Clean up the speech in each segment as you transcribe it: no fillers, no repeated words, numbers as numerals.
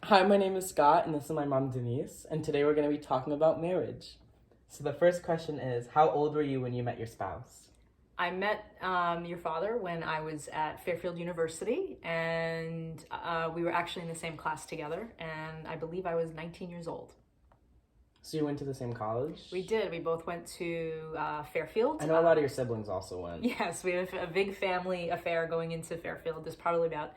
Hi, my name is Scott, and this is my mom, Denise, and today we're going to be talking about marriage. So, the first question is, how old were you when you met your spouse? I met your father when I was at Fairfield University, and we were actually in the same class together, and I believe I was 19 years old. So, you went to the same college? We did. We both went to Fairfield. I know a lot of your siblings also went. Yes, we have a big family affair going into Fairfield. There's probably about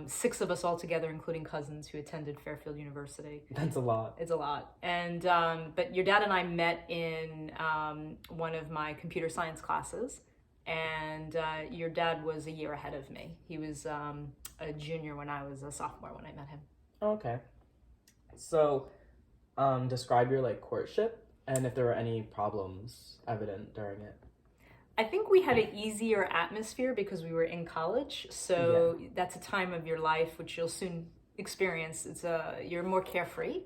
six of us all together, including cousins who attended Fairfield University. That's a lot. It's a lot. And but your dad and I met in one of my computer science classes, and your dad was a year ahead of me. He was a junior when I was a sophomore when I met him. Okay. So, describe your courtship and if there were any problems evident during it. I think we had an easier atmosphere because we were in college, so that's a time of your life which you'll soon experience. You're more carefree,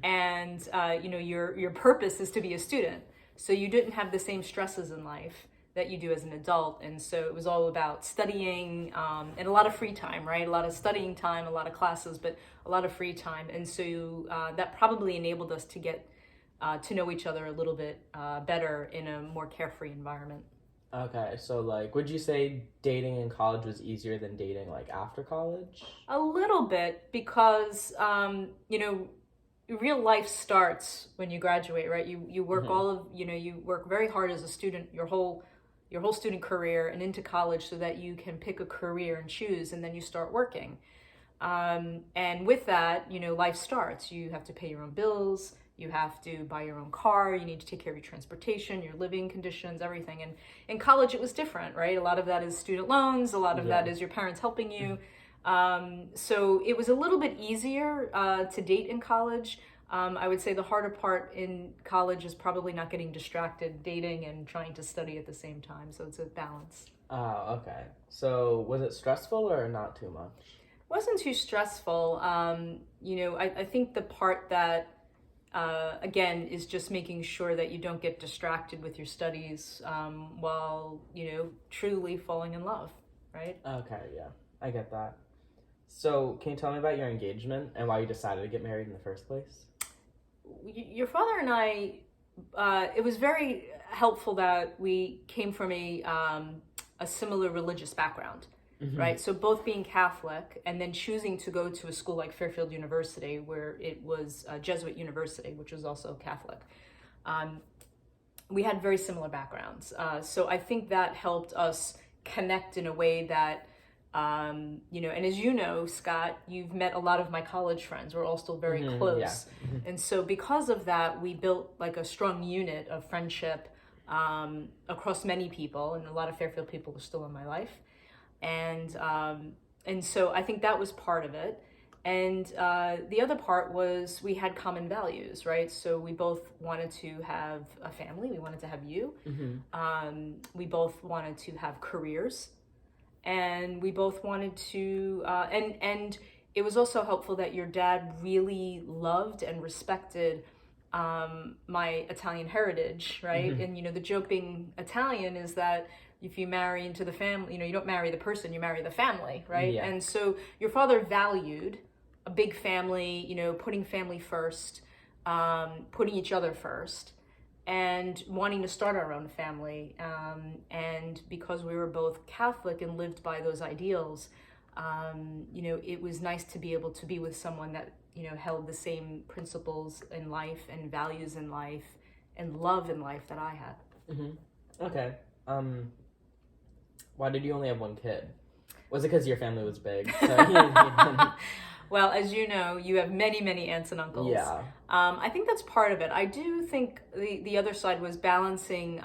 and your purpose is to be a student. So you didn't have the same stresses in life that you do as an adult, and so it was all about studying and a lot of free time, right? A lot of studying time, a lot of classes, but a lot of free time, and so that probably enabled us to get to know each other a little bit better in a more carefree environment. Okay, so would you say dating in college was easier than dating after college? A little bit because real life starts when you graduate, right? You work you work very hard as a student your whole student career and into college so that you can pick a career and choose, and then you start working. And with that, life starts. You have to pay your own bills. You have to buy your own car. You need to take care of your transportation, your living conditions, everything. And in college, it was different, right? A lot of that is student loans. A lot of that is your parents helping you. So it was a little bit easier to date in college. I would say the harder part in college is probably not getting distracted, dating and trying to study at the same time. So it's a balance. Oh, okay. So was it stressful or not too much? Wasn't too stressful. I think the part that again is just making sure that you don't get distracted with your studies while truly falling in love, right? Okay, yeah, I get that. So can you tell me about your engagement and why you decided to get married in the first place? Your father and I, it was very helpful that we came from a similar religious background. Right, so both being Catholic and then choosing to go to a school like Fairfield University, where it was a Jesuit university, which was also Catholic. We had very similar backgrounds, so I think that helped us connect in a way that, and as you know, Scott, you've met a lot of my college friends. We're all still very close, yeah. And so because of that, we built a strong unit of friendship across many people, and a lot of Fairfield people are still in my life. And so I think that was part of it. And the other part was we had common values, right? So we both wanted to have a family. We wanted to have you. We both wanted to have careers. And we both wanted to, and it was also helpful that your dad really loved and respected my Italian heritage, right? And, the joke being Italian is that if you marry into the family, you don't marry the person, you marry the family, right? Yeah. And so your father valued a big family, putting family first, putting each other first, and wanting to start our own family. And because we were both Catholic and lived by those ideals, it was nice to be able to be with someone that, held the same principles in life and values in life and love in life that I had. Okay. Why did you only have one kid? Was it because your family was big? Well, as you know, you have many, many aunts and uncles. Yeah. I think that's part of it. I do think the other side was balancing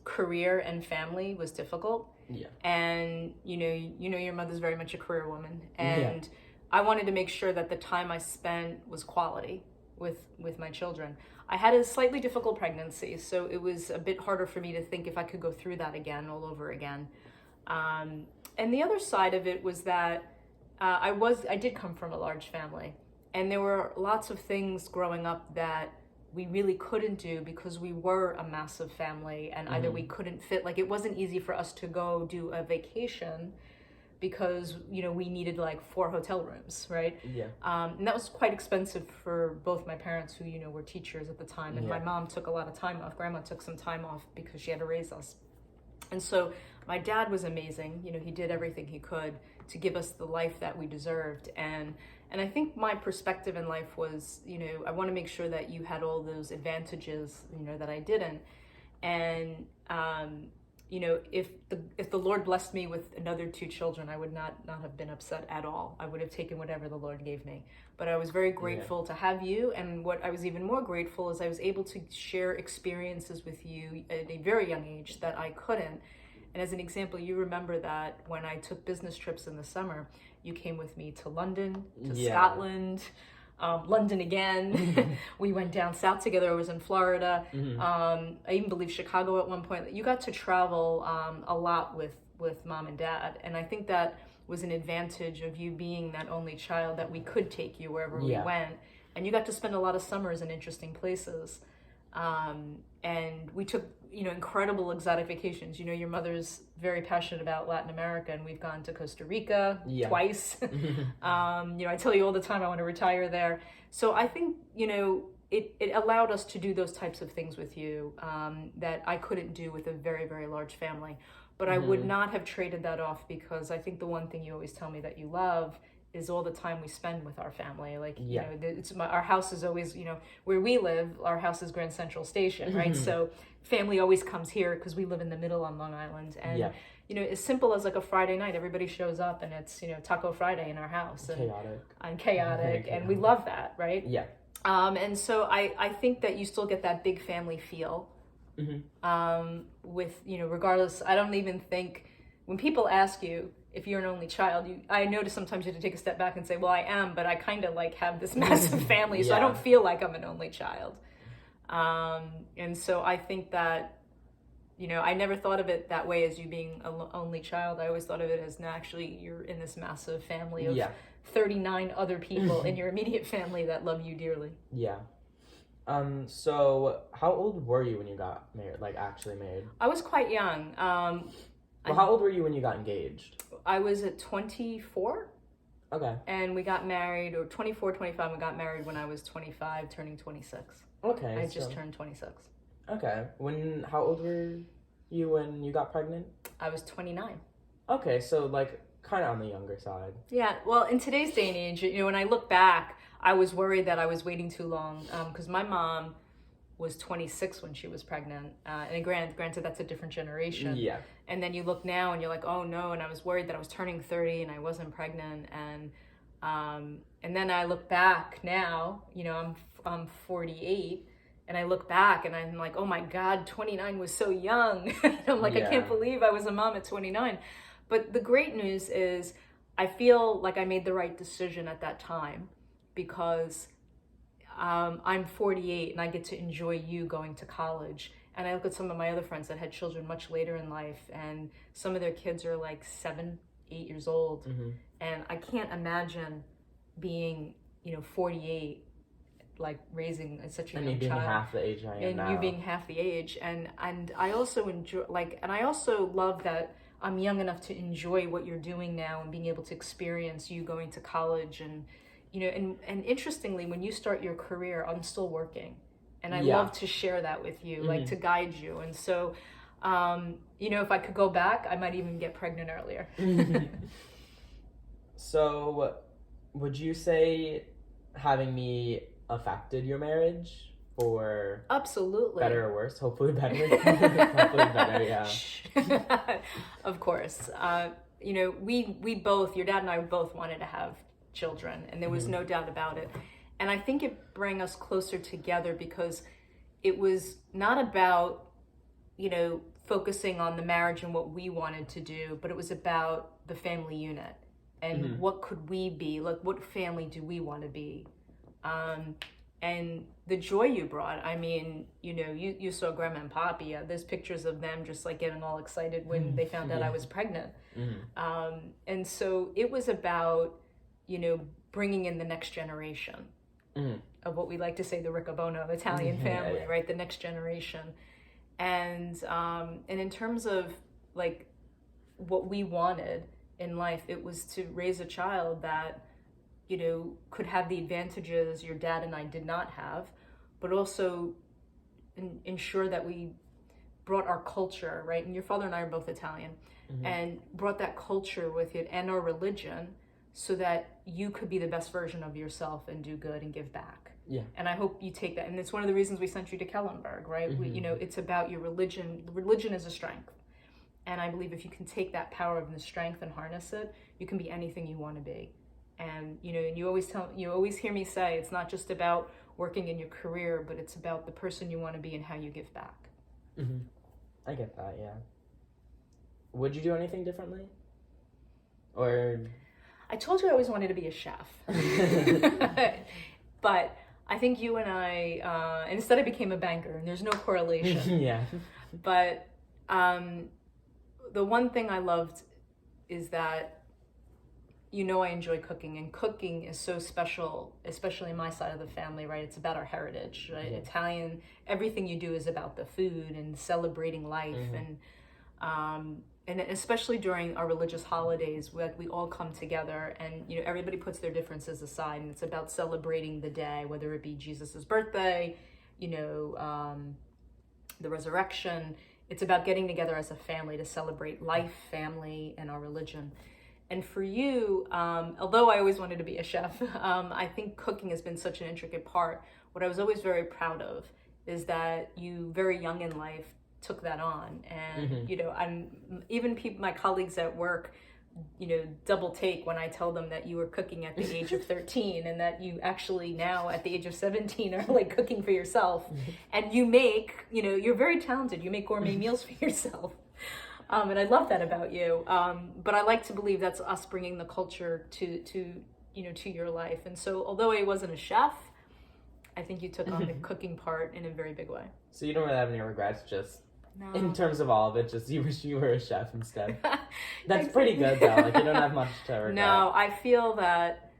career and family was difficult. Yeah. And your mother's very much a career woman, and I wanted to make sure that the time I spent was quality with my children. I had a slightly difficult pregnancy, so it was a bit harder for me to think if I could go through that again, all over again. And the other side of it was that I did come from a large family, and there were lots of things growing up that we really couldn't do because we were a massive family, and either we couldn't fit, it wasn't easy for us to go do a vacation because, you know, we needed like 4 hotel rooms, right? Yeah. And that was quite expensive for both my parents, who, you know, were teachers at the time. And my Yeah. mom took a lot of time off. Grandma took some time off because she had to raise us. And so my dad was amazing. You know, he did everything he could to give us the life that we deserved. And I think my perspective in life was, you know, I want to make sure that you had all those advantages, you know, that I didn't. And, you know, if the Lord blessed me with another 2 children, I would not have been upset at all. I would have taken whatever the Lord gave me. But I was very grateful to have you. And what I was even more grateful is I was able to share experiences with you at a very young age that I couldn't. And as an example, you remember that when I took business trips in the summer, you came with me to London, to Scotland, London again. We went down south together. I was in Florida. I even believe Chicago at one point. You got to travel a lot with mom and dad. And I think that was an advantage of you being that only child, that we could take you wherever we went. And you got to spend a lot of summers in interesting places. And we took, you know, incredible exotic vacations. You know, your mother's very passionate about Latin America, and we've gone to Costa Rica twice. You know, I tell you all the time I want to retire there. So I think, you know, it allowed us to do those types of things with you that I couldn't do with a very, very large family. But I would not have traded that off, because I think the one thing you always tell me that you love is all the time we spend with our family. Like, you know, our house is always, you know, where we live, our house is Grand Central Station, right? So family always comes here because we live in the middle on Long Island. And, you know, as simple as like a Friday night, everybody shows up and it's, you know, Taco Friday in our house. And chaotic. And we love that, right? Yeah. And so I think that you still get that big family feel with, you know, regardless, I don't even think, when people ask you if you're an only child, I notice sometimes you have to take a step back and say, well, I am, but I kind of like have this massive family, so I don't feel like I'm an only child. And so I think that, you know, I never thought of it that way as you being an only child. I always thought of it as, no, actually, you're in this massive family of 39 other people in your immediate family that love you dearly. Yeah. So how old were you when you got married, like actually married? I was quite young. How old were you when you got engaged? I was at 24. Okay. And we got married, or 24, 25, we got married when I was 25, turning 26. Okay. I just turned 26. Okay. How old were you when you got pregnant? I was 29. Okay, so like kind of on the younger side. Yeah, well, in today's day and age, you know, when I look back, I was worried that I was waiting too long, because my mom was 26 when she was pregnant. And granted, that's a different generation. Yeah. And then you look now and you're like, oh no, and I was worried that I was turning 30 and I wasn't pregnant. And then I look back now, you know, I'm 48, and I look back and I'm like, oh my God, 29 was so young. I'm like, I can't believe I was a mom at 29. But the great news is I feel like I made the right decision at that time, because I'm 48 and I get to enjoy you going to college. And I look at some of my other friends that had children much later in life, and some of their kids are like 7, 8 years old. And I can't imagine being, you know, 48, like raising such a young child. And you being half the age I am now. And you being half the age. And I also enjoy, like, and I also love that I'm young enough to enjoy what you're doing now and being able to experience you going to college. And, you know, and interestingly, when you start your career, I'm still working. And I love to share that with you, like to guide you. And so, you know, if I could go back, I might even get pregnant earlier. So, would you say having me affected your marriage, or absolutely better or worse? Hopefully better. Hopefully better, yeah. Of course. You know, we both, your dad and I both wanted to have children, and there was no doubt about it. And I think it brought us closer together, because it was not about, you know, focusing on the marriage and what we wanted to do, but it was about the family unit and what could we be, like what family do we want to be, and the joy you brought. I mean, you know, you saw Grandma and Poppy. There's pictures of them just like getting all excited when they found out I was pregnant. And so it was about, you know, bringing in the next generation of what we like to say, the Riccobono Italian family, right? The next generation. And in terms of like what we wanted, in life. It was to raise a child that, you know, could have the advantages your dad and I did not have, but also ensure that we brought our culture, right? And your father and I are both Italian, and brought that culture with it and our religion so that you could be the best version of yourself and do good and give back. Yeah. And I hope you take that. And it's one of the reasons we sent you to Kellenberg, right? We, you know, it's about your religion. Religion is a strength. And I believe if you can take that power of the strength and harness it, you can be anything you want to be. And, you know, and you always hear me say, it's not just about working in your career, but it's about the person you want to be and how you give back. I get that, yeah. Would you do anything differently? Or... I told you I always wanted to be a chef. But I think you and I, instead I became a banker, and there's no correlation. Yeah. But the one thing I loved is that, you know, I enjoy cooking, and cooking is so special, especially in my side of the family, right? It's about our heritage, right? Yeah. Italian, everything you do is about the food and celebrating life, and especially during our religious holidays, we all come together, and, you know, everybody puts their differences aside, and it's about celebrating the day, whether it be Jesus's birthday, you know, the resurrection. It's about getting together as a family to celebrate life, family, and our religion. And for you, although I always wanted to be a chef, I think cooking has been such an intricate part. What I was always very proud of is that you, very young in life, took that on. And, you know, my colleagues at work, you know, double take when I tell them that you were cooking at the age of 13 and that you actually now at the age of 17 are like cooking for yourself. And you make, you know, you're very talented. You make gourmet meals for yourself. And I love that about you. But I like to believe that's us bringing the culture to you know, to your life. And so although I wasn't a chef, I think you took on the cooking part in a very big way. So you don't really have any regrets, just No. in terms of all of it, just you wish you were a chef instead. That's pretty good though. Like, you don't have much to regret. No, I feel that,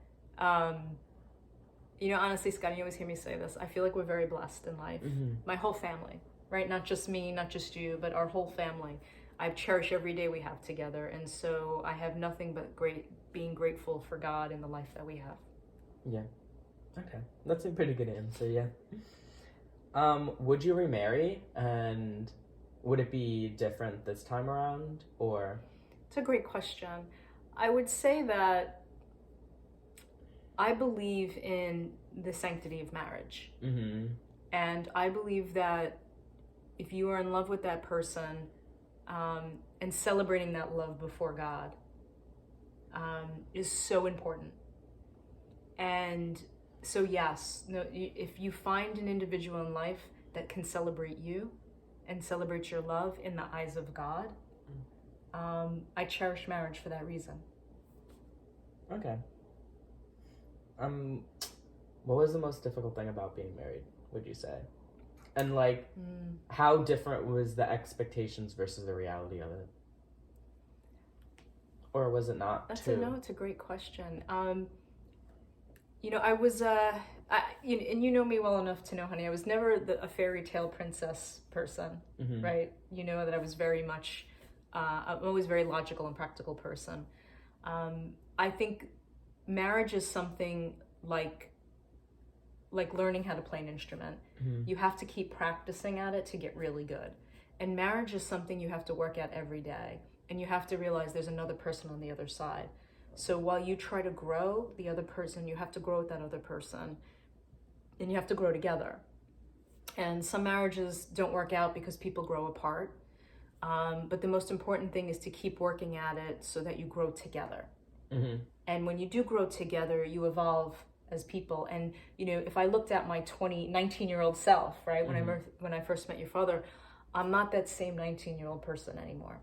you know, honestly, Scott, you always hear me say this. I feel like we're very blessed in life. My whole family, right? Not just me, not just you, but our whole family. I cherish every day we have together. And so I have nothing but being grateful for God and the life that we have. Yeah. Okay. That's a pretty good answer, yeah. Would you remarry, and would it be different this time around, or? It's a great question. I would say that I believe in the sanctity of marriage. And I believe that if you are in love with that person, and celebrating that love before God, is so important. And so yes, if you find an individual in life that can celebrate you and celebrate your love in the eyes of God, I cherish marriage for that reason. Okay. What was the most difficult thing about being married, would you say? And like, how different was the expectations versus the reality of it? Or was it not? It's a great question. You know, I was, and you know me well enough to know, honey, I was never a fairy tale princess person, right? You know that I was very much, I'm always very logical and practical person. I think marriage is something like learning how to play an instrument. You have to keep practicing at it to get really good. And marriage is something you have to work at every day. And you have to realize there's another person on the other side. So while you try to grow the other person, you have to grow with that other person. And you have to grow together. And some marriages don't work out because people grow apart. But the most important thing is to keep working at it so that you grow together. And when you do grow together, you evolve as people. And, you know, if I looked at my 19-year-old self, right, when I first met your father, I'm not that same 19-year-old person anymore,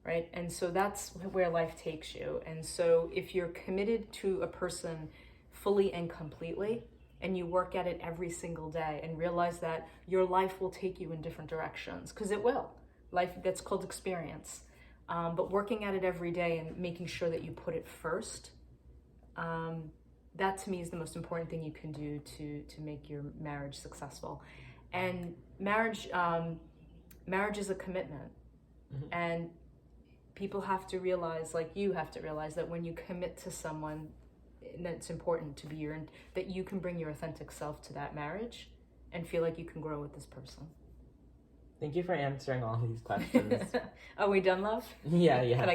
right? And so that's where life takes you. And so if you're committed to a person fully and completely, and you work at it every single day and realize that your life will take you in different directions, because it will. Life, that's called experience. But working at it every day and making sure that you put it first, that to me is the most important thing you can do to make your marriage successful. And marriage is a commitment. And people have to realize, like you have to realize, that when you commit to someone, that it's important to be that you can bring your authentic self to that marriage and feel like you can grow with this person. Thank you for answering all these questions. Are we done, love? Yeah. Can I